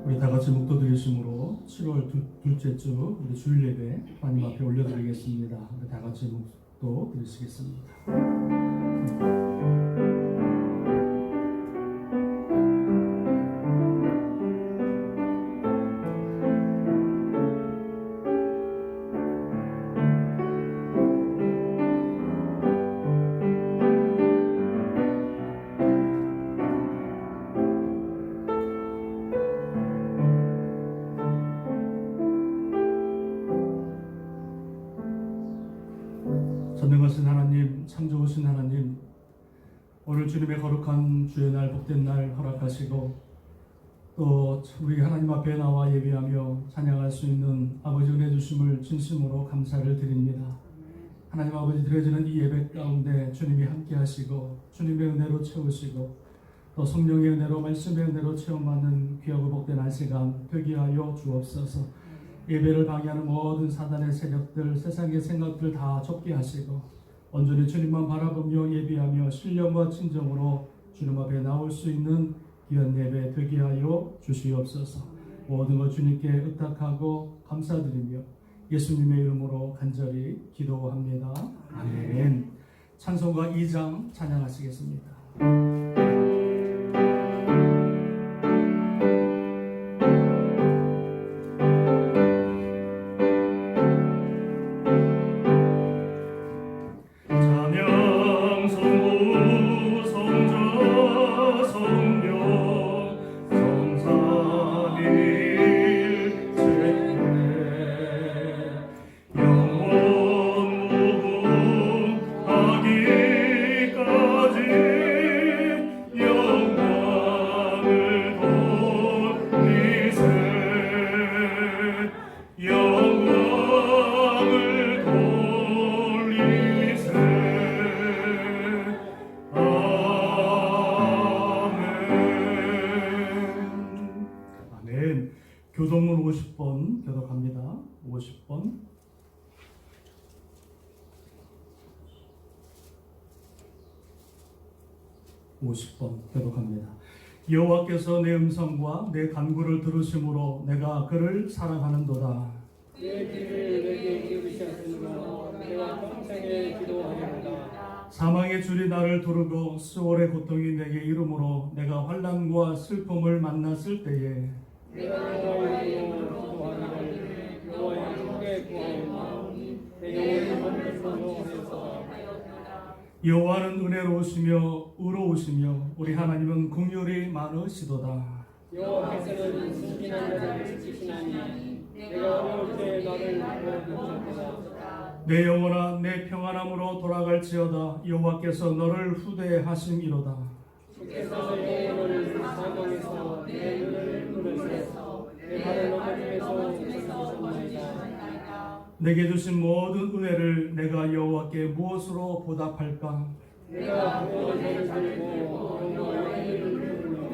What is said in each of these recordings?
우리 다 같이 묵도 드리심으로 7월 둘째 주 우리 주일 예배 하나님 앞에 올려드리겠습니다. 우리 다 같이 묵도 드리시겠습니다. 전능하신 하나님, 참 좋으신 하나님, 오늘 주님의 거룩한 주의 날, 복된 날 허락하시고 또 우리 하나님 앞에 나와 예배하며 찬양할 수 있는 아버지 은혜 주심을 진심으로 감사를 드립니다. 하나님 아버지 드려지는 이 예배 가운데 주님이 함께 하시고 주님의 은혜로 채우시고 또 성령의 은혜로 말씀의 은혜로 체험받는 귀하고 복된 한 시간 되게 하여 주옵소서. 예배를 방해하는 모든 사단의 세력들, 세상의 생각들 다 좁게 하시고 온전히 주님만 바라보며 예배하며 신령과 친정으로 주님 앞에 나올 수 있는 귀한 예배 되게 하여 주시옵소서. 모든 것 주님께 의탁하고 감사드리며 예수님의 이름으로 간절히 기도합니다. 아멘. 찬송가 2장 찬양하시겠습니다. 교동문 50번 교독합니다. 50번. 교독합니다. 여호와께서 내 음성과 내 간구를 들으심으로 내가 그를 사랑하는도다. 내 귀를 내게 기울이셨으므로 내가 평생에 기도하리로다. 사망의 줄이 나를 두르고 수월의 고통이 내게 이르므로 내가 환난과 슬픔을 만났을 때에 내가 여호와의 이름으로 기도하기를 여호와의 크게 구하오니 내 영혼이 멈추소서 하여서 여호와는 은혜로우시며 의로우시며 우리 하나님은 긍휼이 많으시도다. 여호와께서는 순진한 자를 지키시나니 내가 어려울 때 나를 구원하셨도다. 내 영혼아 내 평안함으로 돌아갈지어다. 여호와께서 너를 후대하심이로다. 주께서 내 영혼을 사망에서 내 눈을 끊으셔서 내 발을 넘어짐에서 지키셨나이다. 내게 주신 모든 은혜를 내가 여호와께 무엇으로 보답할까? 내가 구원을 드리고 영광의 이름을 부르며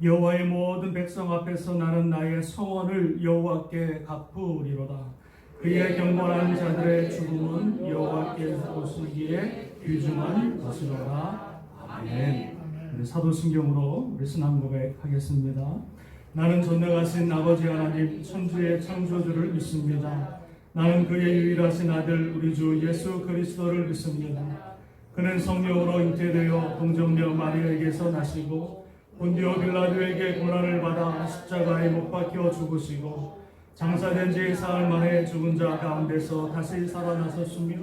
여호와의 모든 백성 앞에서 나는 나의 성원을 여호와께 갚으리로다. 그의 경건한 자들의 죽음은 여호와께서 보시기에 귀중한 것이로다. 아멘. 우리 사도신경으로 우리 신앙 고백하겠습니다. 나는 전능하신 아버지 하나님 천지의 창조주를 믿습니다. 나는 그의 유일하신 아들 우리 주 예수 그리스도를 믿습니다. 그는 성령으로 잉태되어 동정녀 마리아에게서 나시고 본디오 빌라도에게 고난을 받아 십자가에 못 박혀 죽으시고 장사된 지 사흘 만에 죽은 자 가운데서 다시 살아나셨으며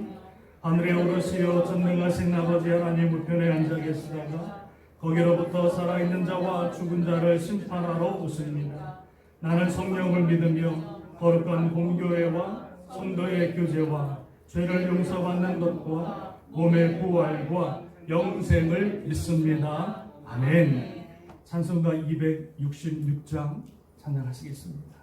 하늘에 오르시어 전능하신 아버지 하나님 우편에 앉아 계시다가 거기로부터 살아있는 자와 죽은 자를 심판하러 오십니다. 나는 성령을 믿으며 거룩한 공교회와 성도의 교제와 죄를 용서받는 것과 몸의 부활과 영생을 믿습니다. 아멘. 찬송가 266장 찬양하시겠습니다.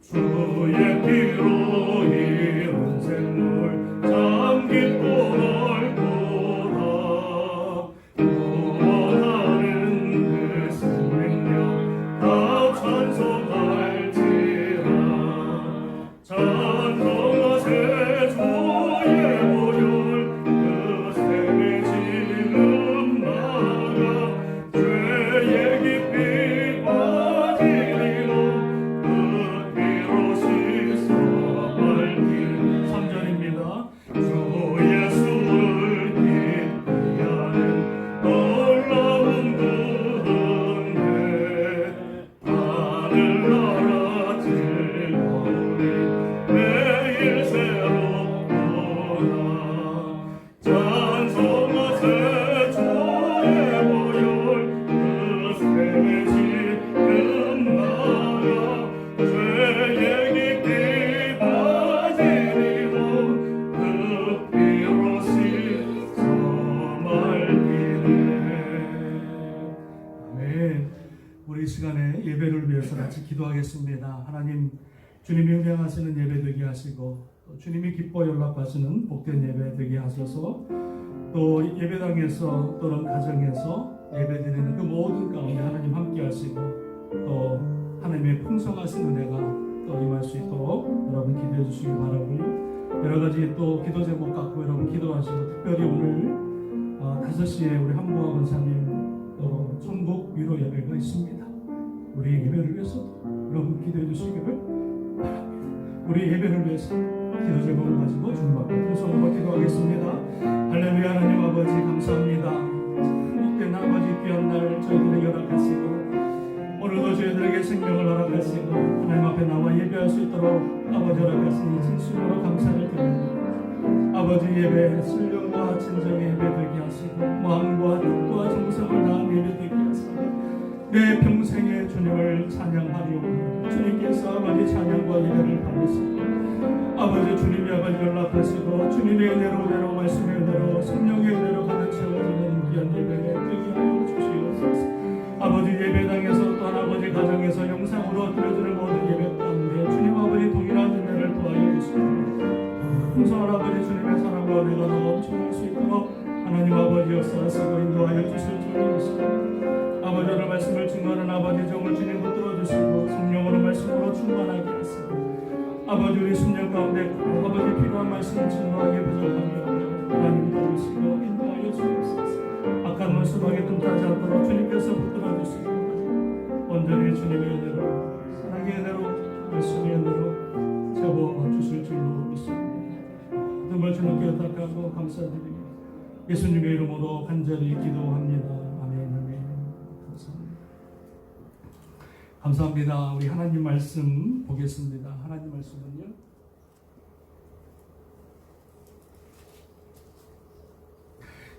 주의 피로 이룬 샘물 참 깊고 넓구나. 구원하는 그 생명력 다 찬송할지라. 찬송하세 주의 보혈 같이 기도하겠습니다. 하나님, 주님이 음행하시는 예배 되게 하시고 또 주님이 기뻐 연락하시는 복된 예배 되게 하셔서 또 예배당에서 또는 가정에서 예배드리는 그 모든 가운데 하나님 함께 하시고 또 하나님의 풍성하신 은혜가 또 임할 수 있도록 여러분 기도해 주시기 바라고요. 여러 가지 또 기도 제목 갖고 여러분 기도하시고 특별히 오늘 5시에 우리 한보아 권사님 또 천국 위로 예배가 있습니다. 우리 예배를 위해서 여러분 기도해 주시기를 바랍니다. 우리 예배를 위해서 기도 제목을 가지고 주님 앞에 통성으로 기도하겠습니다. 할렐루야. 하나님 아버지 감사합니다. 복된 아버지 귀한 날 저희들에게 허락하시고 오늘도 저희들에게 생명을 허락하시고 하나님 앞에 나와 예배할 수 있도록 아버지 허락하시니 진심으로 감사를 드립니다. 아버지 예배 순종과 진정의 예배 되게 하시고 마음과 뜻과 정성을 다한 예배 되게 하시고 내 평생에 주님을 찬양하리오니 주님께서 아버지 찬양과 예배를 받으시고 아버지 주님이 아버지 연락하시고 주님의 은혜로 말씀의 은혜로 성령의 은혜로 가득 채워지는 귀한 예배 되게 하여 주시옵소서. 아버지 예배당에서 또한 아버지 가정에서 영상으로 드려지는 모든 예배 가운데 주님 아버지 동일한 은혜를 도와여 주시고 풍성한 아버지 주님의 사랑과 은혜가 넘쳐날 수 있도록 하나님 아버지 역사하시고 인도하여 주실 줄 믿습니다. 아버지 오늘 말씀을 증거하는 아버지 종을 주님 붙들어 주시고 성령으로 말씀으로 충만하게 하시고 아버지 우리 순종 가운데 아버지 필요한 말씀을 증거하게 부족하며 하나님 도우시고 인도하여 주옵소서. 악한 말씀하게 tum타지 않도록 주님께서 붙들어 주시고 온전히 주님의 은혜로 사랑의 은혜로 말씀의 은혜로 채워 주실 줄로 믿습니다. 모든 걸 주님께 의탁하고 감사드리며 예수님의 이름으로 간절히 기도합니다. 아멘. 아멘. 감사합니다. 감사합니다. 우리 하나님 말씀 보겠습니다. 하나님 말씀은요,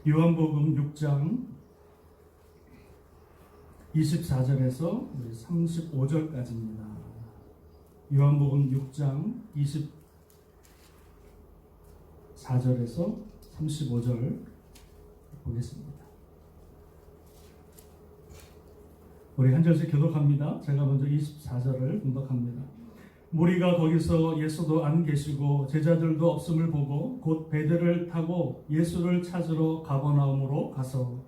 요한복음 6장 24절에서 35절까지입니다. 요한복음 6장 24절에서 35절 보겠습니다. 우리 한 절씩 교독합니다. 제가 먼저 24절을 공독합니다. 무리가 거기서 예수도 안 계시고 제자들도 없음을 보고 곧 배들을 타고 예수를 찾으러 가버나움으로 가서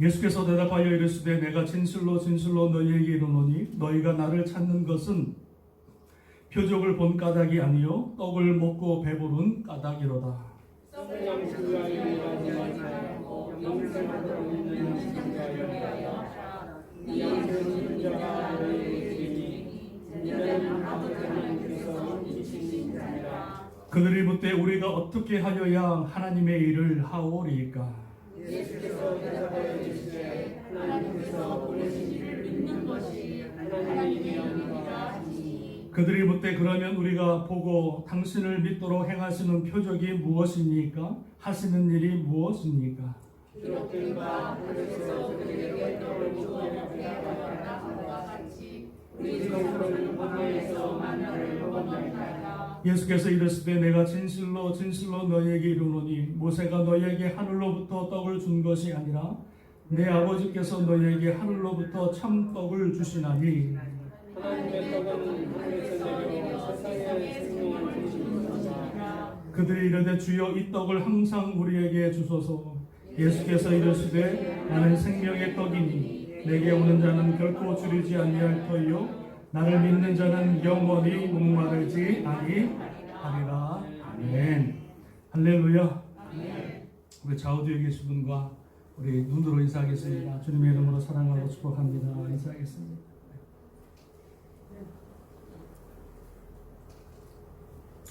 예수께서 대답하여 이르시되 내가 진실로 진실로 너희에게 이르노니 너희가 나를 찾는 것은 표적을 본 까닭이 아니요 떡을 먹고 배부른 까닭이로다. 그들이 묻되 우리가 어떻게 하여야 하나님의 일을 하오리이까? 예수께서 대답하여 이르시되 하나님께서 보내신 이를 믿는 것이 하나님의 일이 아니라 하시니. 그들이 묻되 그러면 우리가 보고 당신을 믿도록 행하시는 표적이 무엇입니까? 하시는 일이 무엇입니까? 기록된 바 하나님께서 그들에게 떡을 주어 배하였다 함과 같이 우리 성도는 광야에서 만나를 먹었나이다. 예수께서 이르시되 내가 진실로 진실로 너희에게 이르노니 모세가 너희에게 하늘로부터 떡을 준 것이 아니라 내 아버지께서 너희에게 하늘로부터 참 떡을 주시나니. 하나님의 떡은 하늘에서 내려 세상에 생명을 주시는 것이다. 그들이 이르되 주여 이 떡을 항상 우리에게 주소서. 예수께서 이르시되 나는 생명의 떡이니 내게 오는 자는 결코 줄이지 아니할 터이요 나를 믿는 자는 영원히 목마르지 아니하리라. 아멘. 할렐루야. 우리 좌우뒤에 계신 분과 우리 눈으로 인사하겠습니다. 주님의 이름으로 사랑하고 축복합니다. 인사하겠습니다.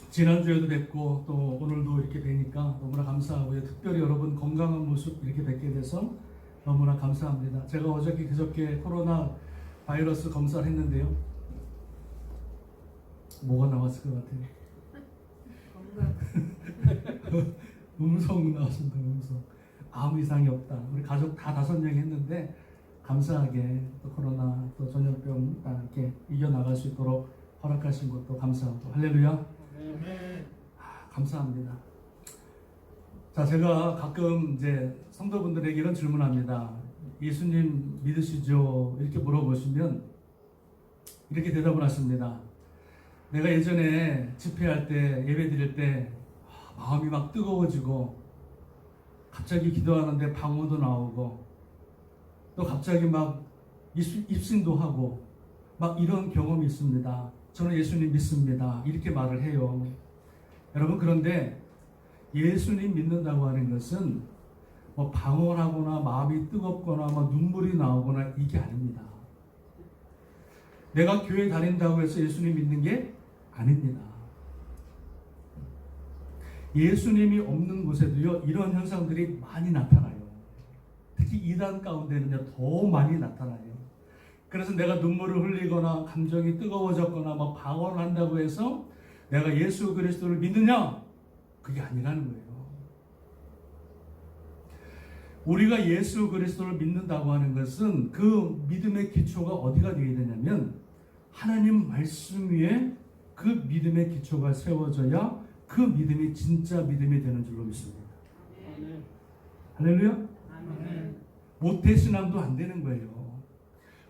지난주에도 뵙고 또 오늘도 이렇게 뵈니까 너무나 감사하고요. 특별히 여러분 건강한 모습 이렇게 뵙게 돼서 너무나 감사합니다. 제가 어저께 그저께 코로나 바이러스 검사를 했는데요. 뭐가 나왔을 것 같아요? 음성 나왔습니다. 음성. 아무 이상이 없다. 우리 가족 다 5명이 했는데 감사하게 또 코로나 또 전염병 다 이렇게 이겨나갈 수 있도록 허락하신 것도 감사하고 할렐루야. 감사합니다. 자, 제가 가끔 이제 성도분들에게 이런 질문합니다. 예수님 믿으시죠? 이렇게 물어보시면 이렇게 대답을 하십니다. 내가 예전에 집회할 때, 예배 드릴 때 마음이 막 뜨거워지고 갑자기 기도하는데 방언도 나오고 또 갑자기 막 입신도 하고 막 이런 경험이 있습니다. 저는 예수님 믿습니다. 이렇게 말을 해요. 여러분, 그런데 예수님 믿는다고 하는 것은 뭐 방언하거나 마음이 뜨겁거나 뭐 눈물이 나오거나 이게 아닙니다. 내가 교회 다닌다고 해서 예수님 믿는 게 아닙니다. 예수님이 없는 곳에도요, 이런 현상들이 많이 나타나요. 특히 이단 가운데는요, 더 많이 나타나요. 그래서 내가 눈물을 흘리거나 감정이 뜨거워졌거나 뭐 방언을 한다고 해서 내가 예수 그리스도를 믿느냐? 그게 아니라는 거예요. 우리가 예수 그리스도를 믿는다고 하는 것은 그 믿음의 기초가 어디가 되어야 되냐면 하나님 말씀 위에 그 믿음의 기초가 세워져야 그 믿음이 진짜 믿음이 되는 줄로 믿습니다. 할렐루야? 모태신앙도 안 되는 거예요.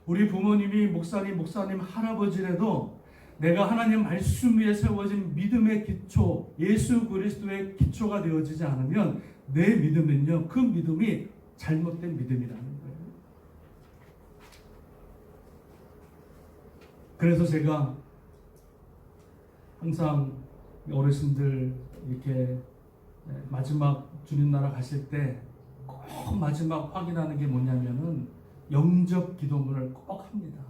우리 부모님이 목사님, 할아버지라도 내가 하나님 말씀 위에 세워진 믿음의 기초, 예수 그리스도의 기초가 되어지지 않으면 내 믿음은요, 그 믿음이 잘못된 믿음이라는 거예요. 그래서 제가 항상 어르신들 이렇게 마지막 주님 나라 가실 때 꼭 마지막 확인하는 게 뭐냐면은 영접 기도문을 꼭 합니다.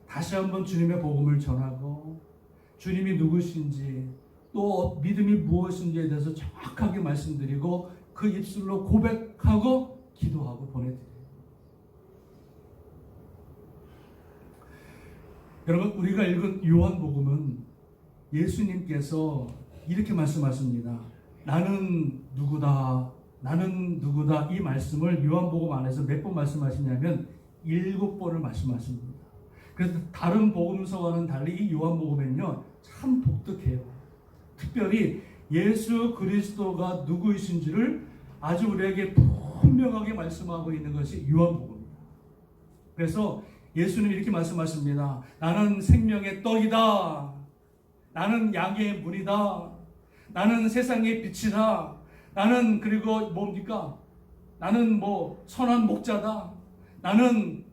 다시 한번 주님의 복음을 전하고 주님이 누구신지 또 믿음이 무엇인지에 대해서 정확하게 말씀드리고 그 입술로 고백하고 기도하고 보내드려요. 여러분, 우리가 읽은 요한복음은 예수님께서 이렇게 말씀하십니다. 나는 누구다, 나는 누구다. 이 말씀을 요한복음 안에서 몇 번 말씀하시냐면 7번을 말씀하십니다. 그래서 다른 복음서와는 달리 이 요한복음은요, 참 독특해요. 특별히 예수 그리스도가 누구이신지를 아주 우리에게 분명하게 말씀하고 있는 것이 요한복음입니다. 그래서 예수님이 이렇게 말씀하십니다. 나는 생명의 떡이다. 나는 양의 문이다. 나는 세상의 빛이다. 나는 그리고 뭡니까? 나는 뭐 선한 목자다. 나는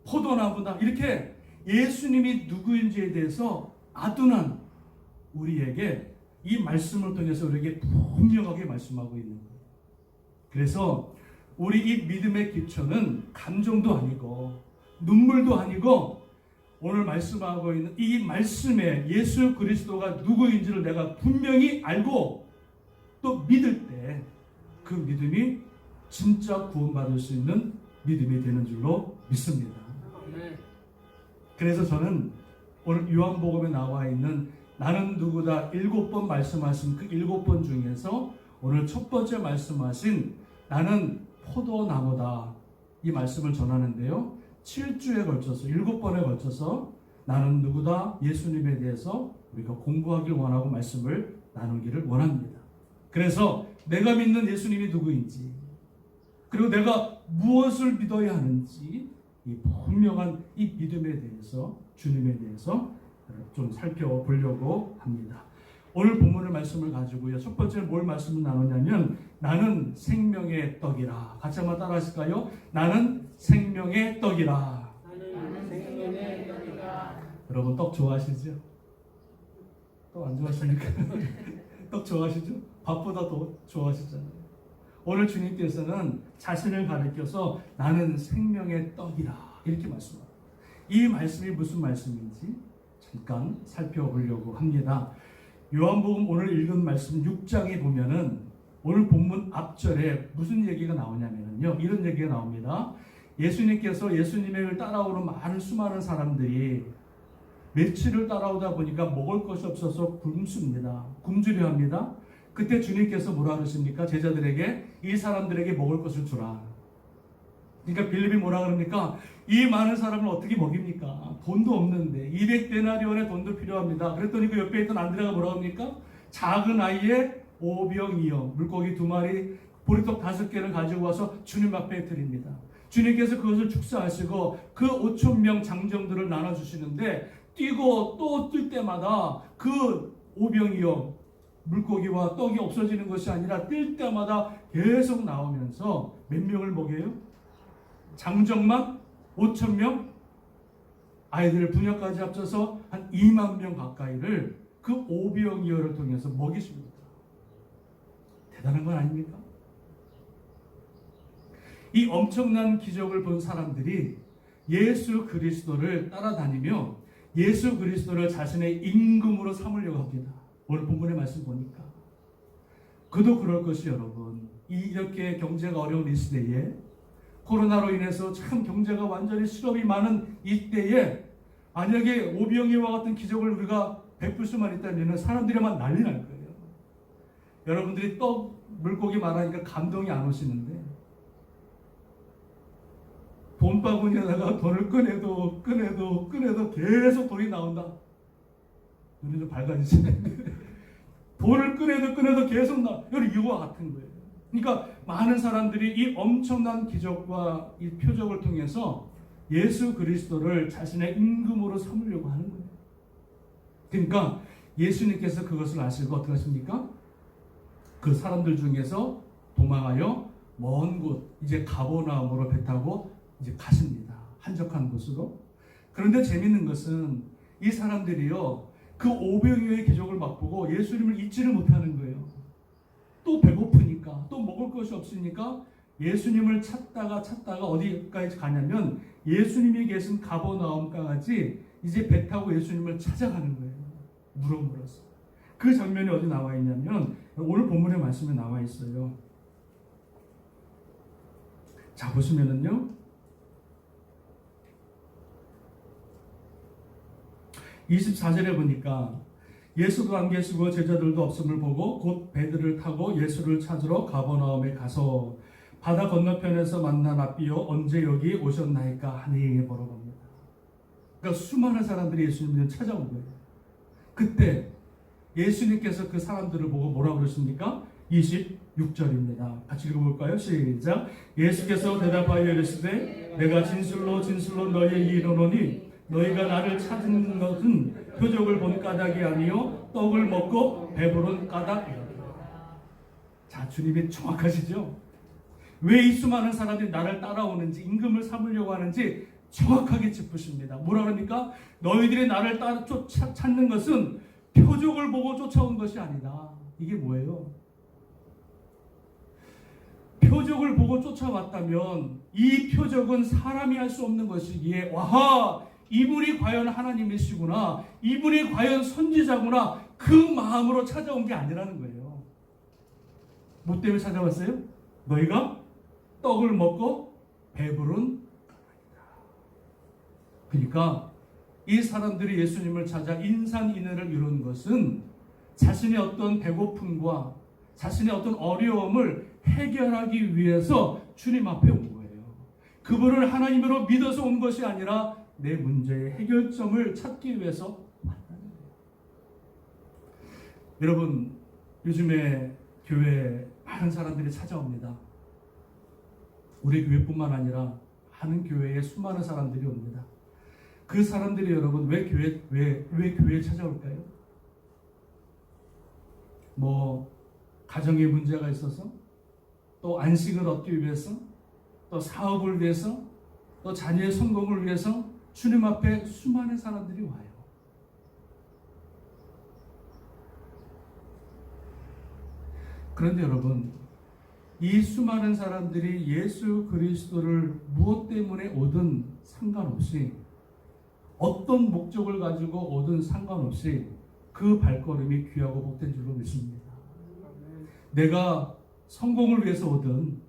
포도나무다. 이렇게 예수님이 누구인지에 대해서 아둔한 우리에게 이 말씀을 통해서 우리에게 분명하게 말씀하고 있는 거예요. 그래서 우리 이 믿음의 기초는 감정도 아니고 눈물도 아니고 오늘 말씀하고 있는 이 말씀에 예수 그리스도가 누구인지를 내가 분명히 알고 또 믿을 때 그 믿음이 진짜 구원받을 수 있는 믿음이 되는 줄로 믿습니다. 그래서 저는 오늘 요한복음에 나와 있는 나는 누구다 7번 말씀하신 그 7번 중에서 오늘 첫 번째 말씀하신 나는 포도나무다 이 말씀을 전하는데요. 7주에 걸쳐서 7번에 걸쳐서 나는 누구다 예수님에 대해서 우리가 공부하길 원하고 말씀을 나누기를 원합니다. 그래서 내가 믿는 예수님이 누구인지 그리고 내가 무엇을 믿어야 하는지 이 분명한 이 믿음에 대해서 주님에 대해서 좀 살펴보려고 합니다. 오늘 본문의 말씀을 가지고요. 첫 번째는 뭘 말씀을 나누냐면 나는 생명의 떡이라. 같이 한번 따라 하실까요? 나는 생명의 떡이라. 나는 생명의 떡이라. 여러분 떡 좋아하시죠? 떡 안 좋아하십니까? 떡 좋아하시죠? 밥보다 더 좋아하시잖아요. 오늘 주님께서는 자신을 가리켜서 나는 생명의 떡이라 이렇게 말씀합니다. 이 말씀이 무슨 말씀인지 잠깐 살펴보려고 합니다. 요한복음 오늘 읽은 말씀 6장에 보면은 오늘 본문 앞절에 무슨 얘기가 나오냐면요. 이런 얘기가 나옵니다. 예수님께서 예수님을 따라오는 많은 수많은 사람들이 며칠을 따라오다 보니까 먹을 것이 없어서 굶습니다. 굶주려 합니다. 그때 주님께서 뭐라 그러십니까? 제자들에게 이 사람들에게 먹을 것을 주라. 그러니까 빌립이 뭐라 그럽니까? 이 많은 사람을 어떻게 먹입니까? 돈도 없는데 200데나리온의 돈도 필요합니다. 그랬더니 그 옆에 있던 안드레가 뭐라 합니까? 작은 아이의 5병 2영 물고기 2마리 보리떡 5개를 가지고 와서 주님 앞에 드립니다. 주님께서 그것을 축사하시고 그 5,000명 장정들을 나눠주시는데 뛰고 또 뛸 때마다 그 오병이어 물고기와 떡이 없어지는 것이 아니라 뛸 때마다 계속 나오면서 몇 명을 먹여요? 장정만 5,000명? 아이들 분야까지 합쳐서 한 2만 명 가까이를 그 오병이어를 통해서 먹이십니다. 대단한 건 아닙니까? 이 엄청난 기적을 본 사람들이 예수 그리스도를 따라다니며 예수 그리스도를 자신의 임금으로 삼으려고 합니다. 오늘 본문의 말씀 보니까 그도 그럴 것이 여러분, 이렇게 경제가 어려운 이 시대에 코로나로 인해서 참 경제가 완전히 실업이 많은 이때에 만약에 오병이와 같은 기적을 우리가 베풀 수만 있다면 사람들이만 난리 날 거예요. 여러분들이 떡 물고기 말하니까 감동이 안 오시는데 돈바구니에다가 돈을 꺼내도 계속 돈이 나온다. 눈이 좀 밝아지시네. 돈을 꺼내도 계속 나. 이거와 같은 거예요. 그러니까 많은 사람들이 이 엄청난 기적과 이 표적을 통해서 예수 그리스도를 자신의 임금으로 삼으려고 하는 거예요. 그러니까 예수님께서 그것을 아시고 어떻게 하십니까? 그 사람들 중에서 도망하여 먼 곳, 이제 가버나움으로 배 타고 이제 가십니다. 한적한 곳으로. 그런데 재밌는 것은 이 사람들이요, 그 오병이어의 기적을 맛보고 예수님을 잊지를 못하는 거예요. 또 배고프니까, 또 먹을 것이 없으니까 예수님을 찾다가 어디까지 가냐면 예수님이 계신 가버나움까지 이제 배 타고 예수님을 찾아가는 거예요. 물어물어서. 그 장면이 어디 나와 있냐면 오늘 본문의 말씀에 나와 있어요. 자, 보시면은요, 24절에 보니까 예수도 안 계시고 제자들도 없음을 보고 곧 배들을 타고 예수를 찾으러 가버나움에 가서 바다 건너편에서 만난 랍비여 언제 여기 오셨나이까 하니 물어봅니다. 그러니까 수많은 사람들이 예수님을 찾아온 거예요. 그때 예수님께서 그 사람들을 보고 뭐라고 그러십니까? 26절입니다. 같이 읽어볼까요? 시작. 예수께서 대답하여 이르시되 내가 진실로 너희에게 이르노니 너희가 나를 찾는 것은 표적을 본 까닭이 아니요 떡을 먹고 배부른 까닭이라. 자, 주님이 정확하시죠? 왜 이 수많은 사람들이 나를 따라오는지, 임금을 삼으려고 하는지 정확하게 짚으십니다. 뭐라 그럽니까? 너희들이 나를 찾는 것은 표적을 보고 쫓아온 것이 아니다. 이게 뭐예요? 표적을 보고 쫓아왔다면 이 표적은 사람이 할 수 없는 것이기에 와하! 이분이 과연 하나님이시구나, 이분이 과연 선지자구나, 그 마음으로 찾아온 게 아니라는 거예요. 뭐 때문에 찾아왔어요? 너희가 떡을 먹고 배부른 그러니까 이 사람들이 예수님을 찾아 인산인해를 이룬 것은 자신의 어떤 배고픔과 자신의 어떤 어려움을 해결하기 위해서 주님 앞에 온 거예요. 그분을 하나님으로 믿어서 온 것이 아니라 내 문제의 해결점을 찾기 위해서 왔다는 거예요. 여러분, 요즘에 교회에 많은 사람들이 찾아옵니다. 우리 교회뿐만 아니라 많은 교회에 수많은 사람들이 옵니다. 그 사람들이 여러분 왜 교회에 찾아올까요? 뭐 가정에 문제가 있어서, 또 안식을 얻기 위해서, 또 사업을 위해서, 또 자녀의 성공을 위해서 주님 앞에 수많은 사람들이 와요. 그런데 여러분, 이 수많은 사람들이 예수 그리스도를 무엇 때문에 오든 상관없이, 어떤 목적을 가지고 오든 상관없이 그 발걸음이 귀하고 복된 줄로 믿습니다. 내가 성공을 위해서 오든,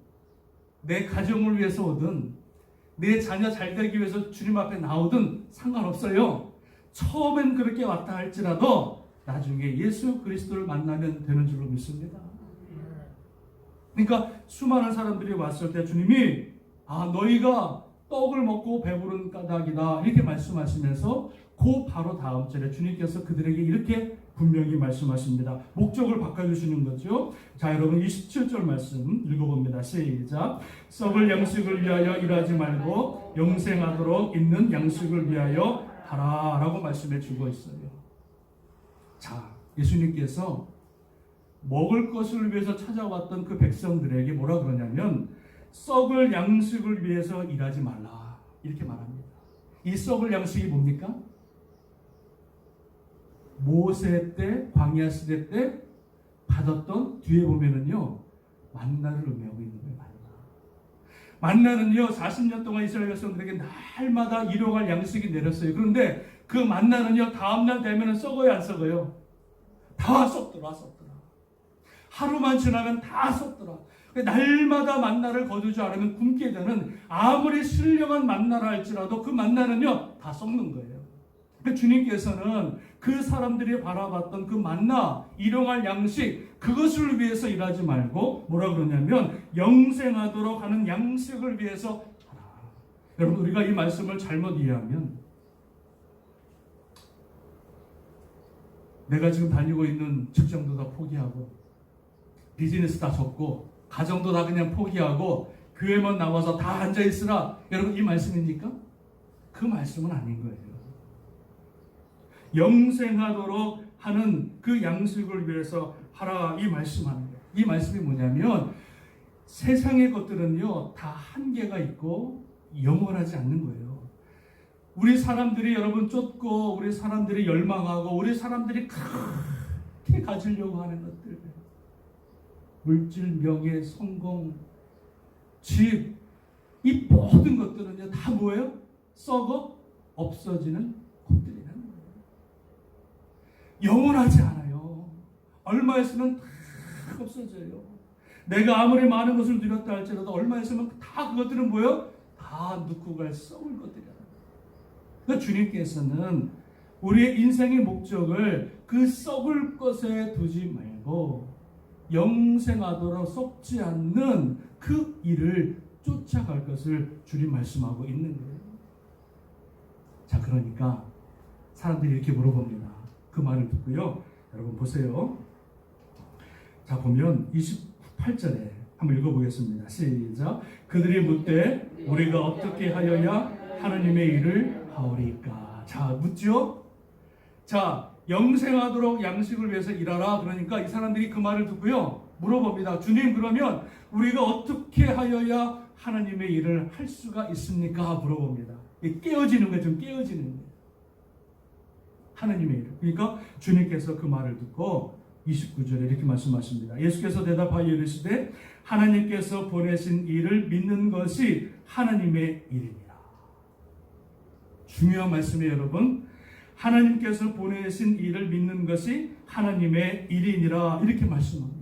내 가정을 위해서 오든, 내 자녀 잘 되기 위해서 주님 앞에 나오든 상관없어요. 처음엔 그렇게 왔다 할지라도 나중에 예수 그리스도를 만나면 되는 줄로 믿습니다. 그러니까 수많은 사람들이 왔을 때 주님이 너희가 떡을 먹고 배부른 까닭이다 이렇게 말씀하시면서 그 바로 다음 절에 주님께서 그들에게 이렇게 분명히 말씀하십니다. 목적을 바꿔주시는 거죠. 자, 여러분 27절 말씀 읽어봅니다. 시작. 썩을 양식을 위하여 일하지 말고 영생하도록 있는 양식을 위하여 하라 라고 말씀해 주고 있어요. 자, 예수님께서 먹을 것을 위해서 찾아왔던 그 백성들에게 뭐라 그러냐면 썩을 양식을 위해서 일하지 말라 이렇게 말합니다. 이 썩을 양식이 뭡니까? 모세 때 광야 시대 때 받았던 뒤에 보면은요 만나를 의미하고 있는 거예요. 만나는요 40년 동안 이스라엘 백성들에게 날마다 일용할 양식이 내렸어요. 그런데 그 만나는요 다음날 되면은 썩어요 안 썩어요? 다 썩더라. 하루만 지나면 다 썩더라. 날마다 만나를 거두지 않으면 굶게 되는 아무리 신령한 만나라 할지라도 그 만나는요 다 썩는 거예요. 그러니까 주님께서는 그 사람들이 바라봤던 그 만나, 일용할 양식 그것을 위해서 일하지 말고 뭐라 그러냐면 영생하도록 하는 양식을 위해서 하라. 여러분 우리가 이 말씀을 잘못 이해하면 내가 지금 다니고 있는 직장도 다 포기하고 비즈니스 다 접고 가정도 다 그냥 포기하고 교회만 나와서 다 앉아있으라. 여러분 이 말씀입니까? 그 말씀은 아닌 거예요. 영생하도록 하는 그 양식을 위해서 하라 이 말씀하는 거예요. 이 말씀이 뭐냐면 세상의 것들은요 다 한계가 있고 영원하지 않는 거예요. 우리 사람들이 여러분 쫓고 우리 사람들이 열망하고 우리 사람들이 크게 가지려고 하는 것들 물질, 명예, 성공, 집 이 모든 것들은요 다 뭐예요? 썩어 없어지는 것들이라는 거예요. 영원하지 않아요. 얼마 있으면 다 없어져요. 내가 아무리 많은 것을 누렸다 할지라도 얼마 있으면 다 그것들은 뭐예요? 다 눕고 갈 썩을 것들이라는 거예요. 그러니까 주님께서는 우리의 인생의 목적을 그 썩을 것에 두지 말고 영생하도록 썩지 않는 그 일을 쫓아갈 것을 주님 말씀하고 있는 거예요. 자, 그러니까 사람들이 이렇게 물어봅니다. 그 말을 듣고요. 여러분 보세요. 자, 보면 28절에 한번 읽어보겠습니다. 시작. 그들이 묻되 우리가 어떻게 하여야 하나님의 일을 하오리까. 자, 묻죠. 자, 영생하도록 양식을 위해서 일하라. 그러니까 이 사람들이 그 말을 듣고요 물어봅니다. 주님, 그러면 우리가 어떻게 하여야 하나님의 일을 할 수가 있습니까? 물어봅니다. 깨어지는 거예요. 좀 깨어지는 거예요. 하나님의 일을. 그러니까 주님께서 그 말을 듣고 29절에 이렇게 말씀하십니다. 예수께서 대답하여 이르시되 하나님께서 보내신 일을 믿는 것이 하나님의 일이니라. 중요한 말씀이에요, 여러분. 하나님께서 보내신 일을 믿는 것이 하나님의 일이니라 이렇게 말씀합니다.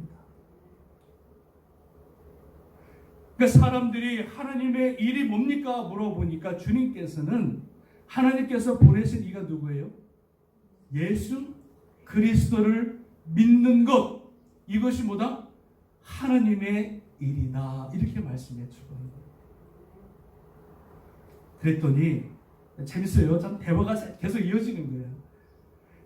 그러니까 사람들이 하나님의 일이 뭡니까? 물어보니까 주님께서는 하나님께서 보내신 이가 누구예요? 예수 그리스도를 믿는 것, 이것이 뭐다? 하나님의 일이다 이렇게 말씀해 주고 있는 거예요. 그랬더니 재밌어요. 참 대화가 계속 이어지는 거예요.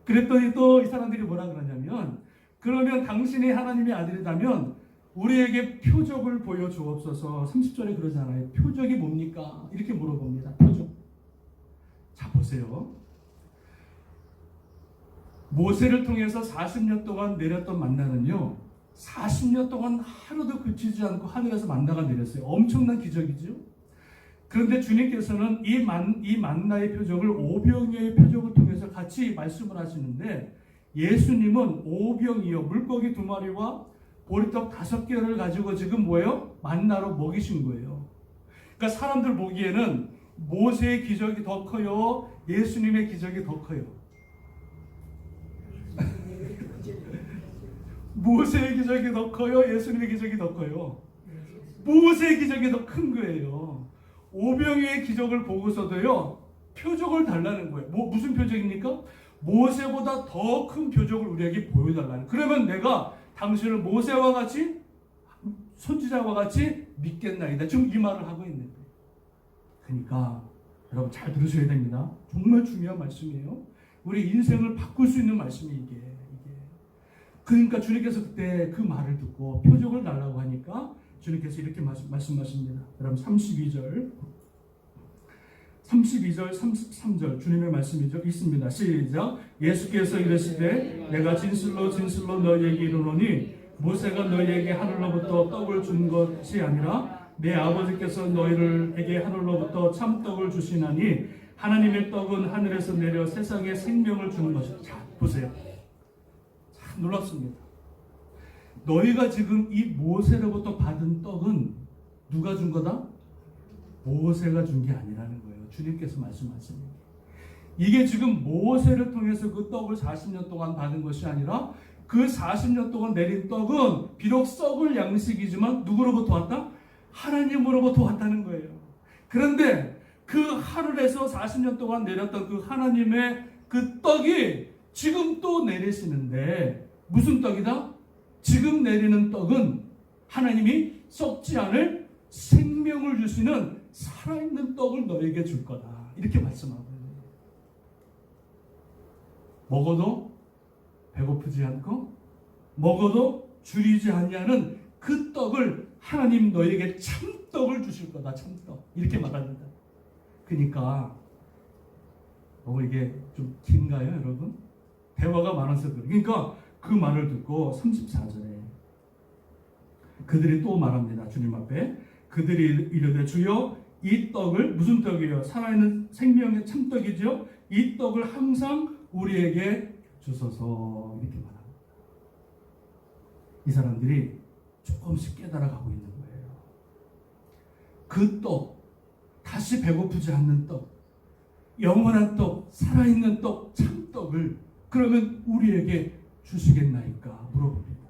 그랬더니 또 이 사람들이 뭐라 그러냐면 그러면 당신이 하나님의 아들이라면 우리에게 표적을 보여주옵소서. 30절에 그러잖아요. 표적이 뭡니까? 이렇게 물어봅니다. 표적. 자, 보세요. 모세를 통해서 40년 동안 내렸던 만나는요 40년 동안 하루도 그치지 않고 하늘에서 만나가 내렸어요. 엄청난 기적이죠. 그런데 주님께서는 이 만나의 표적을 오병이어의 표적을 통해서 같이 말씀을 하시는데 예수님은 오병이어 물고기 2마리와 보리떡 5개를 가지고 지금 뭐예요? 만나로 먹이신 거예요. 그러니까 사람들 보기에는 모세의 기적이 더 커요? 예수님의 기적이 더 커요? 모세의 기적이 더 커요? 예수님의 기적이 더 커요? 모세의 기적이 더 큰 거예요. 오병이어의 기적을 보고서도요 표적을 달라는 거예요. 무슨 표적입니까? 모세보다 더 큰 표적을 우리에게 보여달라는. 그러면 내가 당신을 모세와 같이 선지자와 같이 믿겠나이다. 지금 이 말을 하고 있는 거예요. 그러니까 여러분 잘 들으셔야 됩니다. 정말 중요한 말씀이에요. 우리 인생을 바꿀 수 있는 말씀이 이게 그러니까 주님께서 그때 그 말을 듣고 표적을 달라고 하니까 주님께서 이렇게 말씀하십니다. 여러분 32절 33절 주님의 말씀이죠. 있습니다. 시작. 예수께서 이르시되 내가 진실로 진실로 너희에게 이르노니 모세가 너희에게 하늘로부터 떡을 준 것이 아니라 내 아버지께서 너희에게 하늘로부터 참떡을 주시나니 하나님의 떡은 하늘에서 내려 세상에 생명을 주는 것이다. 자, 보세요. 참 놀랍습니다. 너희가 지금 이 모세로부터 받은 떡은 누가 준 거다? 모세가 준 게 아니라는 거예요. 주님께서 말씀하십니다. 이게 지금 모세를 통해서 그 떡을 40년 동안 받은 것이 아니라 그 40년 동안 내린 떡은 비록 썩을 양식이지만 누구로부터 왔다? 하나님으로부터 왔다는 거예요. 그런데 그 하늘에서 40년 동안 내렸던 그 하나님의 그 떡이 지금 또 내리시는데 무슨 떡이다? 지금 내리는 떡은 하나님이 썩지 않을 생명을 주시는 살아있는 떡을 너에게 줄 거다. 이렇게 말씀하고 있는 거예요. 먹어도 배고프지 않고 먹어도 줄이지 아니하는 그 떡을 하나님 너에게 참떡을 주실 거다. 참떡. 이렇게 말합니다. 그러니까 이게 좀 긴가요, 여러분? 대화가 많아서 그래요. 그러니까 그 말을 듣고 34절에 그들이 또 말합니다. 주님 앞에 그들이 이르되 주여 이 떡을 무슨 떡이에요? 살아있는 생명의 참떡이죠. 이 떡을 항상 우리에게 주소서 이렇게 말합니다. 이 사람들이 조금씩 깨달아가고 있는 거예요. 그 떡, 다시 배고프지 않는 떡, 영원한 떡, 살아있는 떡, 참떡을 그러면 우리에게 주시겠나이까 물어봅니다.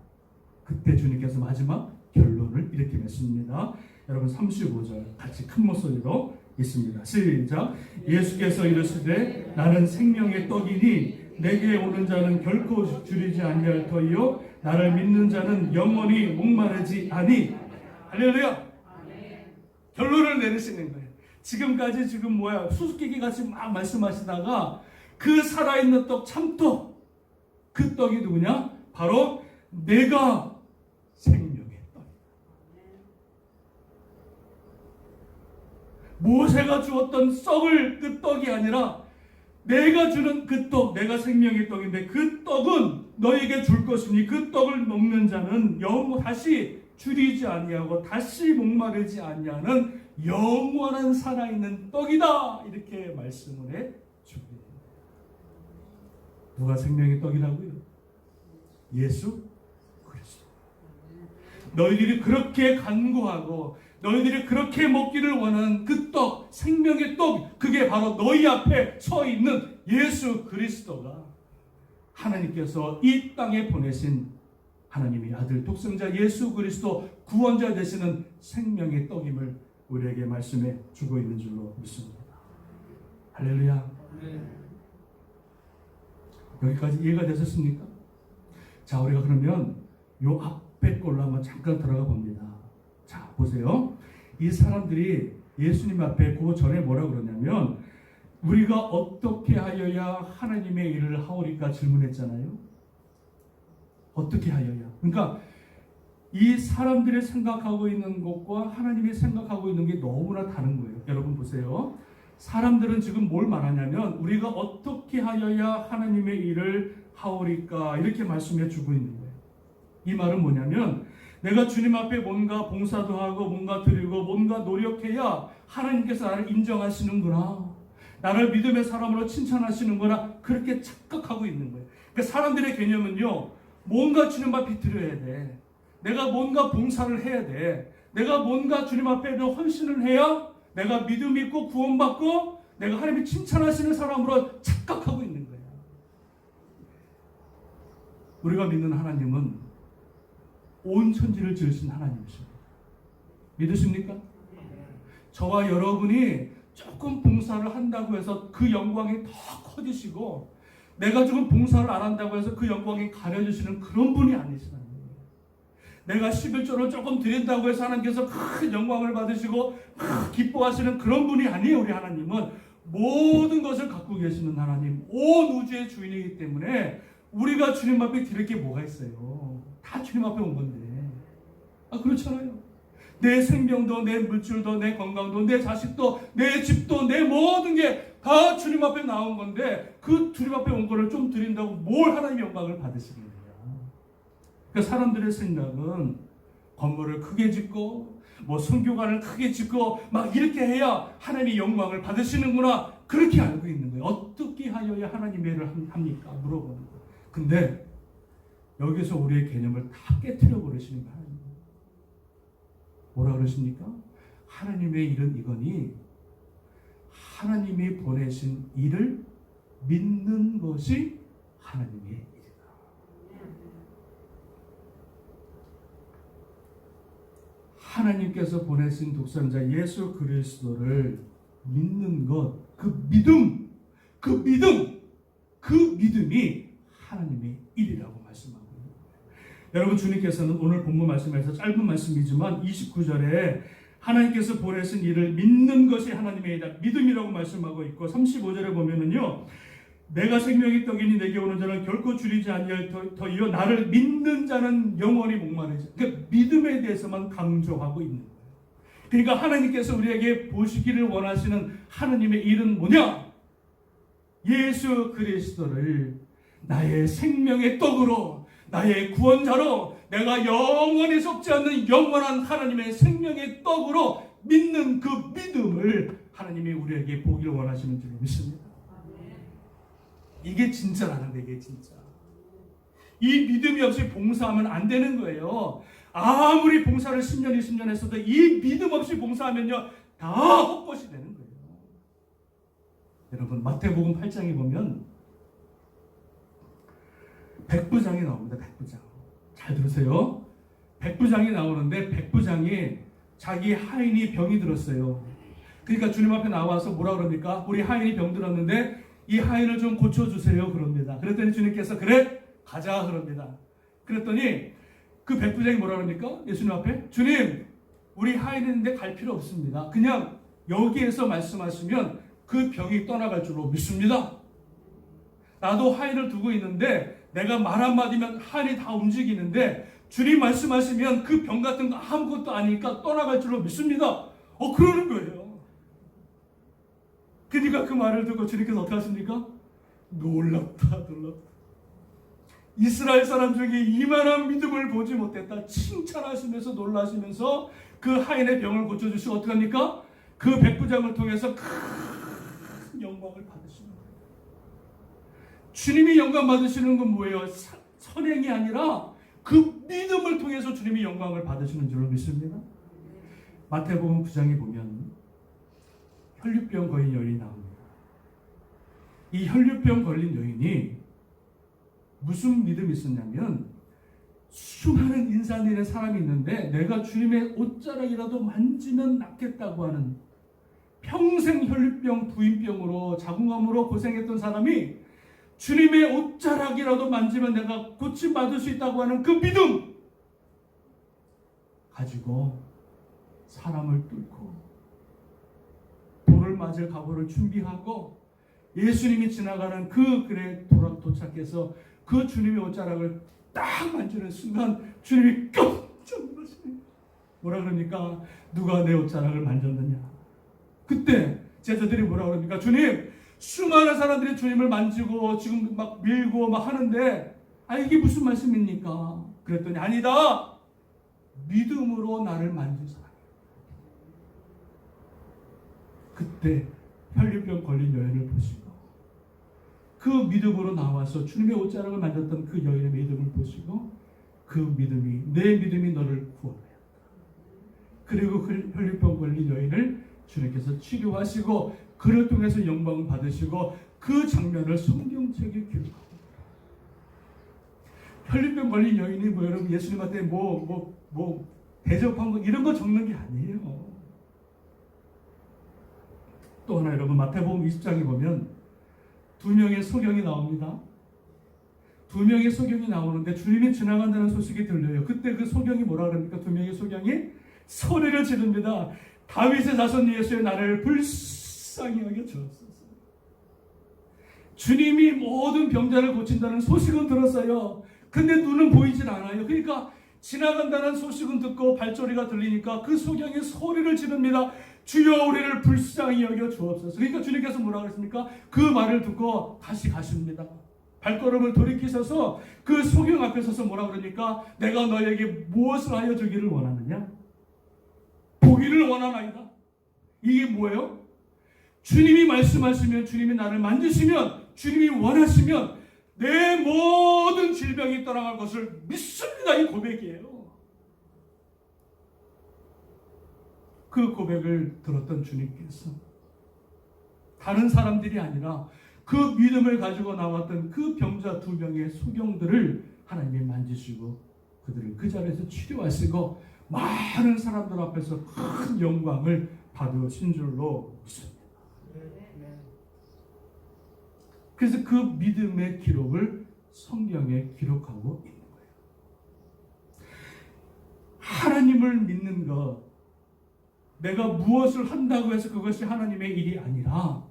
그때 주님께서 마지막 결론을 이렇게 맺습니다. 여러분 35절 같이 큰 목소리로 있습니다. 시작. 예수께서 이르시되 나는 생명의 떡이니 내게 오는 자는 결코 줄이지 아니할 터이요 나를 믿는 자는 영원히 목마르지 아니. 할렐루야. 결론을 내리시는 거예요. 지금까지 지금 수수께끼 같이 막 말씀하시다가 그 살아있는 떡 참떡 그 떡이 누구냐? 바로 내가 생명의 떡이다. 모세가 주었던 썩을 그 떡이 아니라 내가 주는 그 떡, 내가 생명의 떡인데 그 떡은 너에게 줄 것이니 그 떡을 먹는 자는 다시 줄이지 아니하고 다시 목마르지 아니하는 영원한 살아있는 떡이다. 이렇게 말씀을 해 줍니다. 누가 생명의 떡이라고요? 예수 그리스도. 너희들이 그렇게 간구하고 너희들이 그렇게 먹기를 원하는 그 떡, 생명의 떡, 그게 바로 너희 앞에 서 있는 예수 그리스도가 하나님께서 이 땅에 보내신 하나님의 아들 독생자 예수 그리스도 구원자 되시는 생명의 떡임을 우리에게 말씀해 주고 있는 줄로 믿습니다. 할렐루야. 여기까지 이해가 되셨습니까? 자, 우리가 그러면 요 앞에 걸로 한번 잠깐 들어가 봅니다. 자, 보세요. 이 사람들이 예수님 앞에 그 전에 뭐라고 그러냐면 우리가 어떻게 하여야 하나님의 일을 하오리까 질문했잖아요. 어떻게 하여야. 그러니까 이 사람들이 생각하고 있는 것과 하나님이 생각하고 있는 게 너무나 다른 거예요. 여러분 보세요. 사람들은 지금 뭘 말하냐면 우리가 어떻게 하여야 하나님의 일을 하오리까 이렇게 말씀해 주고 있는 거예요. 이 말은 뭐냐면 내가 주님 앞에 뭔가 봉사도 하고 뭔가 드리고 뭔가 노력해야 하나님께서 나를 인정하시는구나. 나를 믿음의 사람으로 칭찬하시는구나. 그렇게 착각하고 있는 거예요. 그러니까 사람들의 개념은요. 뭔가 주님 앞에 드려야 돼. 내가 뭔가 봉사를 해야 돼. 내가 뭔가 주님 앞에 헌신을 해야 내가 믿음 있고 구원받고 내가 하나님이 칭찬하시는 사람으로 착각하고 있는 거예요. 우리가 믿는 하나님은 온 천지를 지으신 하나님이십니다. 믿으십니까? 저와 여러분이 조금 봉사를 한다고 해서 그 영광이 더 커지시고 내가 조금 봉사를 안 한다고 해서 그 영광이 가려지시는 그런 분이 아니시다. 내가 11조를 조금 드린다고 해서 하나님께서 큰 영광을 받으시고 기뻐하시는 그런 분이 아니에요. 우리 하나님은 모든 것을 갖고 계시는 하나님, 온 우주의 주인이기 때문에 우리가 주님 앞에 드릴 게 뭐가 있어요? 다 주님 앞에 온 건데. 그렇잖아요. 내 생명도, 내 물질도, 내 건강도, 내 자식도, 내 집도, 내 모든 게 다 주님 앞에 나온 건데, 그 주님 앞에 온 거를 좀 드린다고 뭘 하나님의 영광을 받으시겠느냐. 그러니까 사람들의 생각은 건물을 크게 짓고 뭐 선교관을 크게 짓고 막 이렇게 해야 하나님의 영광을 받으시는구나, 그렇게 알고 있는 거예요. 어떻게 하여야 하나님의 일을 합니까? 물어보는 거예요. 근데 여기서 우리의 개념을 다 깨트려 버리시는 거예요. 뭐라 그러십니까? 하나님의 일은 이거니 하나님이 보내신 일을 믿는 것이 하나님의 일이다. 하나님께서 보내신 독생자 예수 그리스도를 믿는 것, 그 믿음이 하나님의 일이라고 말씀하고 있습니다. 여러분, 주님께서는 오늘 본문 말씀에서 짧은 말씀이지만 29절에 하나님께서 보내신 일을 믿는 것이 하나님의 일이다, 믿음이라고 말씀하고 있고, 35절에 보면은요, 내가 생명의 떡이니 내게 오는 자는 결코 줄이지 아니할 터이요 나를 믿는 자는 영원히 목마르지. 그러니까 믿음에 대해서만 강조하고 있는 거예요. 그러니까 하나님께서 우리에게 보시기를 원하시는 하나님의 일은 뭐냐? 예수 그리스도를 나의 생명의 떡으로, 나의 구원자로, 내가 영원히 썩지 않는 영원한 하나님의 생명의 떡으로 믿는 그 믿음을 하나님이 우리에게 보기를 원하시는 줄 믿습니다. 이게 진짜라는데, 이게 진짜. 이 믿음이 없이 봉사하면 안 되는 거예요. 아무리 봉사를 10년, 20년 했어도 이 믿음 없이 봉사하면요, 다 헛것이 되는 거예요. 여러분, 마태복음 8장에 보면 백부장이 나옵니다. 백부장. 잘 들으세요. 백부장이 나오는데, 백부장이 자기 하인이 병이 들었어요. 그러니까 주님 앞에 나와서 뭐라 그럽니까? 우리 하인이 병 들었는데 이 하인을 좀 고쳐주세요, 그럽니다. 그랬더니 주님께서 그래, 가자, 그럽니다. 그랬더니 그 백부장이 뭐라 그럽니까? 예수님 앞에, 주님, 우리 하인인데 갈 필요 없습니다. 그냥 여기에서 말씀하시면 그 병이 떠나갈 줄로 믿습니다. 나도 하인을 두고 있는데 내가 말 한마디면 하인이 다 움직이는데 주님 말씀하시면 그 병 같은 거 아무것도 아니니까 떠나갈 줄로 믿습니다. 그러는 거예요. 그러니까 그 말을 듣고 주님께서 어떻게 하십니까? 놀랍다. 이스라엘 사람 중에 이만한 믿음을 보지 못했다. 칭찬하시면서 놀라시면서 그 하인의 병을 고쳐주시고 어떻게 합니까? 그 백부장을 통해서 큰 영광을 받으시는 거예요. 주님이 영광 받으시는 건 뭐예요? 선행이 아니라 그 믿음을 통해서 주님이 영광을 받으시는 줄로 믿습니다. 마태복음 9장에 보면 혈류병 걸린 여인이 나옵니다. 이 혈류병 걸린 여인이 무슨 믿음이 있었냐면, 수많은 인사 내는 사람이 있는데 내가 주님의 옷자락이라도 만지면 낫겠다고 하는, 평생 혈류병, 부인병으로 자궁암으로 고생했던 사람이 주님의 옷자락이라도 만지면 내가 고침받을 수 있다고 하는 그 믿음 가지고 사람을 뚫고 돌을 맞을 각오를 준비하고 예수님이 지나가는 그 길에 도착해서 그 주님의 옷자락을 딱 만지는 순간 주님이 깜짝 놀라시네요. 뭐라 그러니까? 누가 내 옷자락을 만졌느냐? 그때 제자들이 뭐라 그럽니까? 주님, 수많은 사람들이 주님을 만지고 지금 막 밀고 막 하는데 이게 무슨 말씀입니까? 그랬더니 아니다, 믿음으로 나를 만진 사람. 그때 혈류병 걸린 여인을 보시고 그 믿음으로 나와서 주님의 옷자락을 만졌던 그 여인의 믿음을 보시고 그 믿음이, 내 믿음이 너를 구원하였다. 그리고 그 혈류병 걸린 여인을 주님께서 치료하시고 그를 통해서 영광을 받으시고 그 장면을 성경책에 기록합니다. 혈류병 걸린 여인이 뭐 여러분 예수님한테 대접한 거 이런 거 적는 게 아니에요. 또 하나 여러분, 마태복음 20장에 보면 두 명의 소경이 나옵니다. 두 명의 소경이 나오는데 주님이 지나간다는 소식이 들려요. 그때 그 소경이 뭐라 그럽니까? 두 명의 소경이 소리를 지릅니다. 다윗의 자손 예수의 나라를 불쌍히 여겨 주옵소서. 주님이 모든 병자를 고친다는 소식은 들었어요. 근데 눈은 보이질 않아요. 그러니까 지나간다는 소식은 듣고 발소리가 들리니까 그 소경이 소리를 지릅니다. 주여 우리를 불쌍히 여겨 주옵소서. 그러니까 주님께서 뭐라 그랬습니까? 그 말을 듣고 다시 가십니다. 발걸음을 돌이키셔서 그 소경 앞에 서서 뭐라 그러니까 내가 너에게 무엇을 하여 주기를 원하느냐? 보기를 원하나이다. 이게 뭐예요? 주님이 말씀하시면, 주님이 나를 만지시면, 주님이 원하시면 내 모든 질병이 떠나갈 것을 믿습니다. 이 고백이에요. 그 고백을 들었던 주님께서 다른 사람들이 아니라 그 믿음을 가지고 나왔던 그 병자 2명의 소경들을 하나님이 만지시고 그들을 그 자리에서 치료하시고 많은 사람들 앞에서 큰 영광을 받으신 줄로 믿습니다. 그래서 그 믿음의 기록을 성경에 기록하고 있는 거예요. 하나님을 믿는 것, 내가 무엇을 한다고 해서 그것이 하나님의 일이 아니라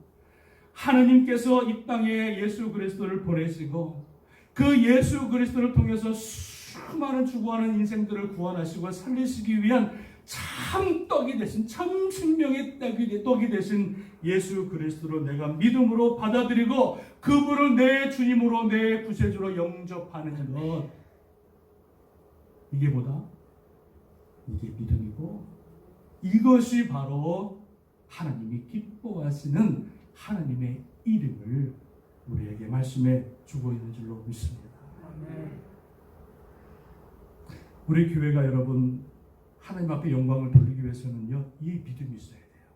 하나님께서 이 땅에 예수 그리스도를 보내시고 그 예수 그리스도를 통해서 수많은 죽어가는 인생들을 구원하시고 살리시기 위한 참 떡이 되신, 참 생명의 떡이 되신 예수 그리스도를 내가 믿음으로 받아들이고 그분을 내 주님으로, 내 구세주로 영접하는 것, 이게 뭐다? 이게 믿음이고 이것이 바로 하나님이 기뻐하시는 하나님의 이름을 우리에게 말씀해 주고 있는 줄로 믿습니다. 우리 교회가 여러분 하나님 앞에 영광을 돌리기 위해서는요, 이 믿음이 있어야 돼요.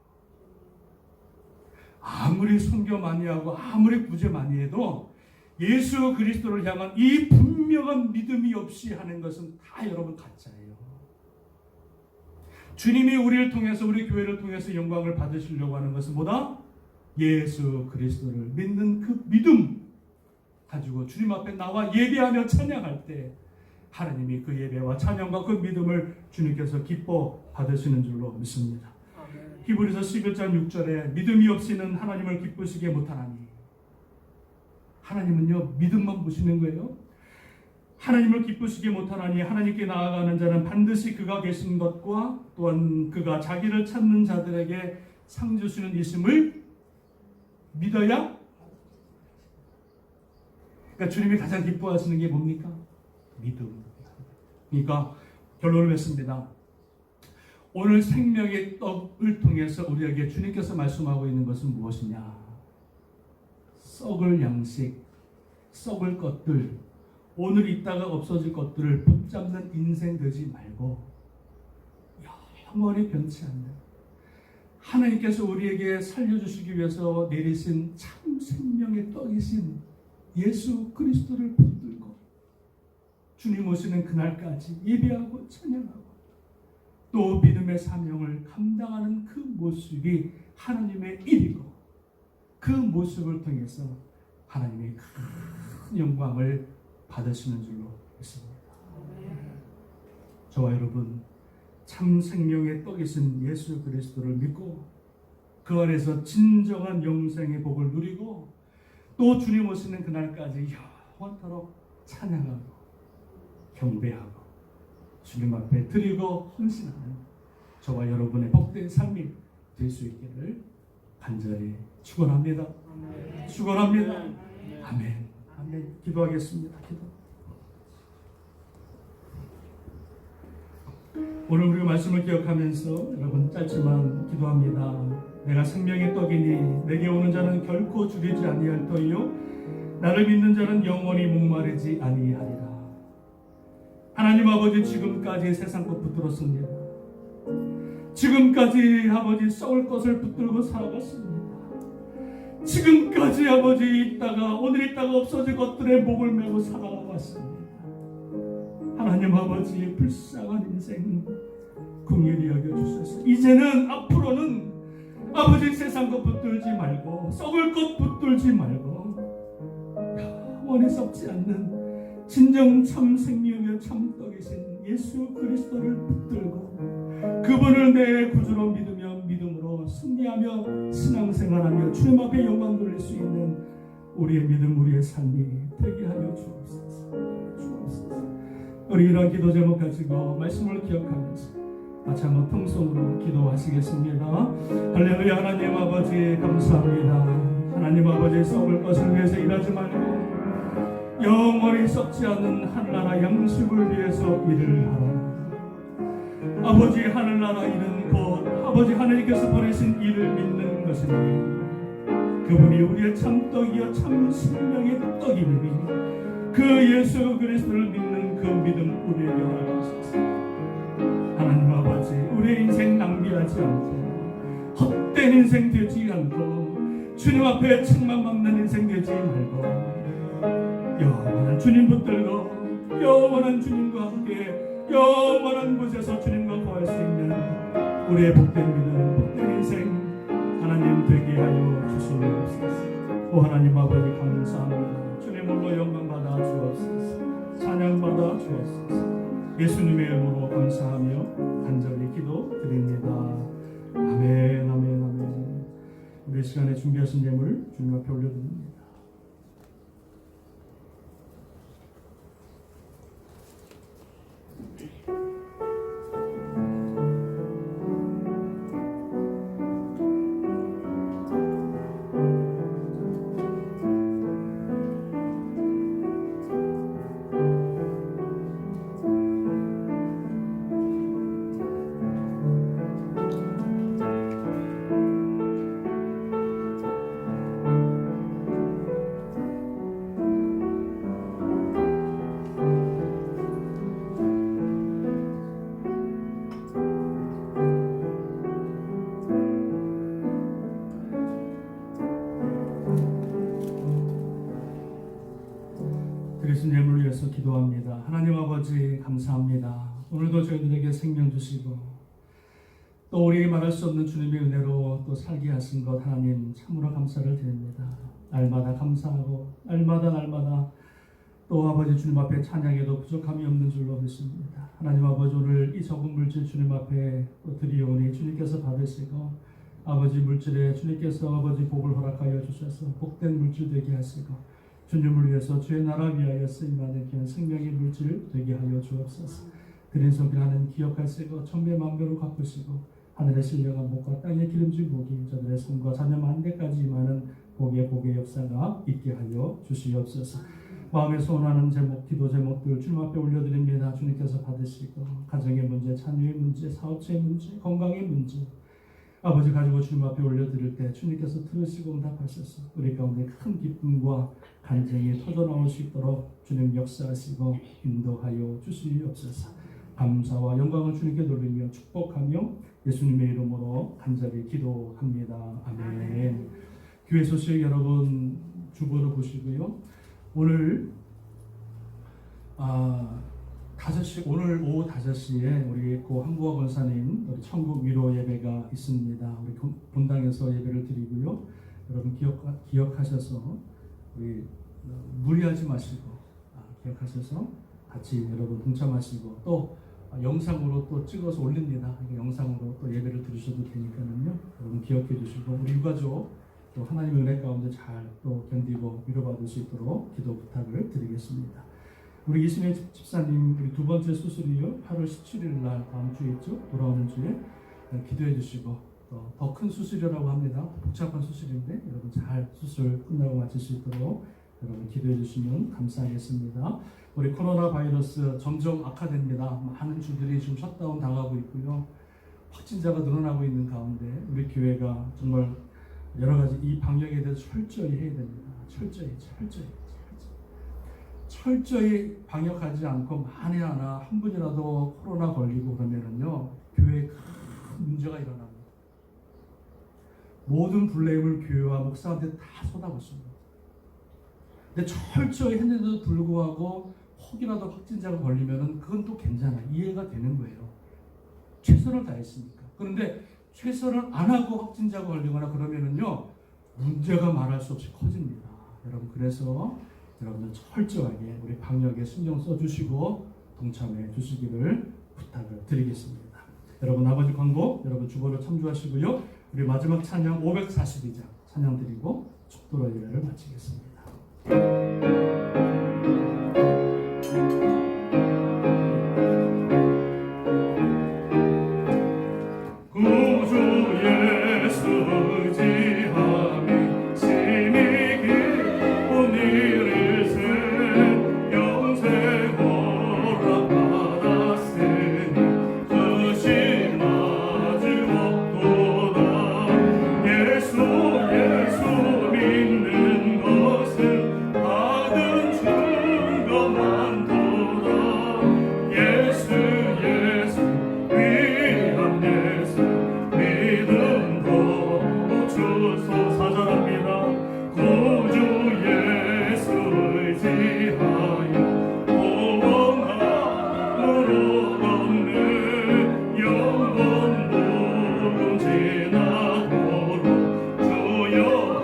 아무리 선교 많이 하고 아무리 구제 많이 해도 예수 그리스도를 향한 이 분명한 믿음이 없이 하는 것은 다 여러분 가짜예요. 주님이 우리를 통해서, 우리 교회를 통해서 영광을 받으시려고 하는 것은 뭐다? 예수 그리스도를 믿는 그 믿음 가지고 주님 앞에 나와 예배하며 찬양할 때 하나님이 그 예배와 찬양과 그 믿음을 주님께서 기뻐 받으시는 줄로 믿습니다. 히브리서 11장 6절에 믿음이 없이는 하나님을 기쁘시게 못하나니, 하나님은요 믿음만 보시는 거예요. 하나님을 기쁘시게 못하나니 하나님께 나아가는 자는 반드시 그가 계신 것과 또한 그가 자기를 찾는 자들에게 상 주시는 이심을 믿어야. 그러니까 주님이 가장 기뻐하시는 게 뭡니까? 믿음. 그러니까 결론을 맺습니다. 오늘 생명의 떡을 통해서 우리에게 주님께서 말씀하고 있는 것은 무엇이냐? 썩을 양식, 썩을 것들, 오늘 있다가 없어질 것들을 붙잡는 인생 되지 말고 영원히 변치 않는 하나님께서 우리에게 살려주시기 위해서 내리신 참 생명의 떡이신 예수 그리스도를 붙들고 주님 오시는 그날까지 예배하고 찬양하고 또 믿음의 사명을 감당하는 그 모습이 하나님의 일이고 그 모습을 통해서 하나님의 큰 영광을 받으시는 줄로 믿습니다. 저와 여러분 참 생명의 떡이신 예수 그리스도를 믿고 그 안에서 진정한 영생의 복을 누리고 또 주님 오시는 그날까지 영원토록 찬양하고 경배하고 주님 앞에 드리고 헌신하는 저와 여러분의 복된 삶이 될 수 있기를 간절히 축원합니다. 축원합니다. 아멘. 아멘. 기도하겠습니다. 기도. 오늘 우리가 말씀을 기억하면서 여러분 짧지만 기도합니다. 내가 생명의 떡이니 내게 오는 자는 결코 줄이지 아니할 터이요 나를 믿는 자는 영원히 목마르지 아니하리라. 하나님 아버지 지금까지 세상 것 붙들었습니다. 지금까지 아버지 썩을 것을 붙들고 살아갔습니다. 지금까지 아버지 있다가 오늘 있다가 없어질 것들의 목을 메고 살아왔습니다. 하나님 아버지의 불쌍한 인생 긍휼히 여겨주소서. 이제는 앞으로는 아버지 세상 것 붙들지 말고 썩을 것 붙들지 말고 영원히 썩지 않는 진정 참 생명의 참 떡이신 예수 그리스도를 붙들고 그분을 내 구주로 믿으며 믿음으로 승리하며 신앙생활하며 주님 앞에 영광 돌릴 수 있는 우리의 믿음, 우리의 삶이 되게 하여 주옵소서. 우리 이런 기도 제목 가지고 말씀을 기억하면서 같이 한번 통성으로 기도하시겠습니다. 할렐루야. 하나님 아버지 감사합니다. 하나님 아버지 썩을 것을 위해서 일하지 말고 영원히 썩지 않는 하늘나라 양식을 위해서 일을 하라. 아버지 하늘나라 일은 곧 아버지 하나님께서 보내신 일을 믿는 것이니 그분이 우리의 참떡이요 참 생명의 떡이니 그 예수 그리스도를 믿는 그 믿음 우리에게 허락하소서. 하나님 아버지 우리의 인생 낭비하지 않고 헛된 인생 되지 않고 주님 앞에 책망받는 인생 되지 말고 영원한 주님 붙들고 영원한 주님과 함께 영원한 곳에서 주님과 거할 수 있는 우리의 복된 믿음 복된 인생 하나님 되게 하여 주시옵소서. 오 하나님 아버지 감사합니다. 주님 홀로 영광 받아 주옵소서. 찬양 받아 주옵소서. 예수님의 이름으로 감사하며 간절히 기도드립니다. 아멘, 아멘, 아멘. 우리 시간에 준비하신 예물 주님 앞에 올려드립니다. 드리신 예물을 위해서 기도합니다. 하나님 아버지 감사합니다. 오늘도 저희들에게 생명 주시고 또 우리에게 말할 수 없는 주님의 은혜로 또 살게 하신 것 하나님 참으로 감사를 드립니다. 날마다 감사하고 날마다 또 아버지 주님 앞에 찬양에도 부족함이 없는 줄로 믿습니다. 하나님 아버지 오늘 이 적은 물질 주님 앞에 또 드리오니 주님께서 받으시고 아버지 물질에 주님께서 아버지 복을 허락하여 주셔서 복된 물질 되게 하시고 주님을 위해서 주의 나라 위하여 쓰임받는 귀한 생명의 물질 되게 하여 주옵소서. 그린 손길 하나님 기억하시고 천배만배로 갚으시고 하늘의 신령한 복과 땅의 기름진 복이 저들의 손과 자녀 만대까지 임하는 복의 역사가 있게 하여 주시옵소서. 마음에 소원하는 제목, 기도 제목들 주님 앞에 올려드립니다. 주님께서 받으시고 가정의 문제, 자녀의 문제, 사업체의 문제, 건강의 문제 아버지 가지고 주님 앞에 올려드릴 때 주님께서 들으시고 응답하셔서 우리 가운데 큰 기쁨과 간증이 터져나올 수 있도록 주님 역사하시고 인도하여 주시옵소서. 감사와 영광을 주님께 돌리며 축복하며 예수님의 이름으로 간절히 기도합니다. 아멘. 교회 소식 여러분 주보를 보시고요. 오늘 5시, 오늘 오후 5시에 우리 고 한국어 권사님 우리 천국 위로 예배가 있습니다. 우리 본당에서 예배를 드리고요. 여러분 기억하셔서 우리 무리하지 마시고 기억하셔서 같이 여러분 동참하시고 또 영상으로 또 찍어서 올립니다. 영상으로 또 예배를 들으셔도 되니까요. 여러분 기억해 주시고 우리 유가족 또 하나님의 은혜 가운데 잘 또 견디고 위로받을 수 있도록 기도 부탁을 드리겠습니다. 우리 이순혜 집사님 우리 두 번째 수술이요 8월 17일 날 다음 주에 있죠. 돌아오는 주에 기도해 주시고 더 큰 수술이라고 합니다. 복잡한 수술인데 여러분 잘 수술 끝나고 마칠 수 있도록 여러분 기도해 주시면 감사하겠습니다. 우리 코로나 바이러스 점점 악화됩니다. 많은 주들이 지금 셧다운 당하고 있고요. 확진자가 늘어나고 있는 가운데 우리 교회가 정말 여러 가지 이 방역에 대해서 철저히 해야 됩니다. 철저히 방역하지 않고 만에 하나 한 분이라도 코로나 걸리고 그러면은요 교회에 큰 문제가 일어납니다. 모든 블레임을 교회와 목사한테 다 쏟아붓습니다. 근데 철저히 했는데도 불구하고 혹이라도 확진자가 걸리면은 그건 또 괜찮아 이해가 되는 거예요. 최선을 다했으니까. 그런데 최선을 안 하고 확진자가 걸리거나 그러면은요 문제가 말할 수 없이 커집니다. 여러분 그래서 여러분들 철저하게 우리 방역에 신경 써주시고 동참해 주시기를 부탁을 드리겠습니다. 여러분 아버지 광고 여러분 주보를 참조하시고요. 우리 마지막 찬양 542장 찬양 드리고 축도로 예배를 마치겠습니다. 구주 예수 의지하며 심히 기쁜 일을 세 영생 허락받았으니 그신 아주 없도다. 예수 믿는 것은 받은 증거 많도다. 예수 위함 예수 믿음도 주소 사절합니다. 구주 예수 의지하여 구원함으로 얻는 영원 무궁지나도록 주여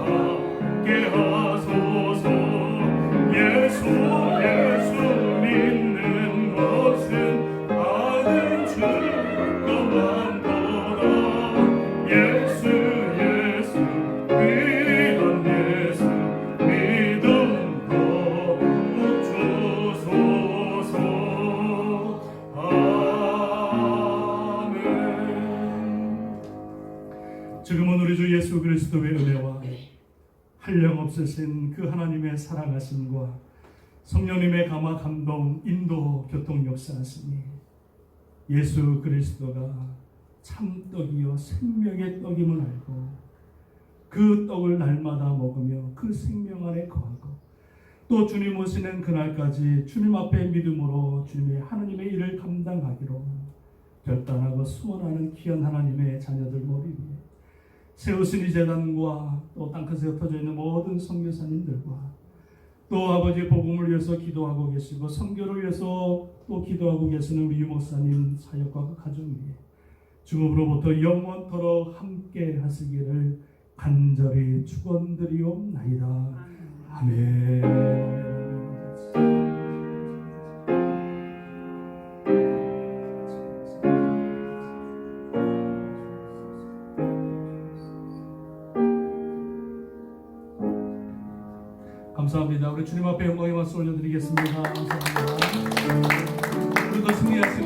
함께 하소서. 예수 믿는 것은 받은 증거 많도다. 예수 위함 예수 믿음도 주소서. 아멘. 지금은 우리 주 예수 그리스도의 은혜와 한량없으신 그 하나님의 살아가심과 성령님의 감화 감동 인도 교통 역사하시니 예수 그리스도가 참떡이요 생명의 떡임을 알고 그 떡을 날마다 먹으며 그 생명 안에 거하고 또 주님 오시는 그날까지 주님 앞에 믿음으로 주님의 하나님의 일을 감당하기로 결단하고 소원하는 귀한 하나님의 자녀들 머리 위에 세우신 이 재단과 또 땅끝에 흩어져 있는 모든 선교사님들과 또 아버지의 복음을 위해서 기도하고 계시고 선교를 위해서 또 기도하고 계시는 우리 유목사님 사역과 그 가정 위에 주님으로부터 영원토록 함께 하시기를 간절히 축원드리옵나이다. 아멘. 감사합니다. 우리 주님 앞에 영광의 박수 올려드리겠습니다. 감사합니다. 우리도 승리하시고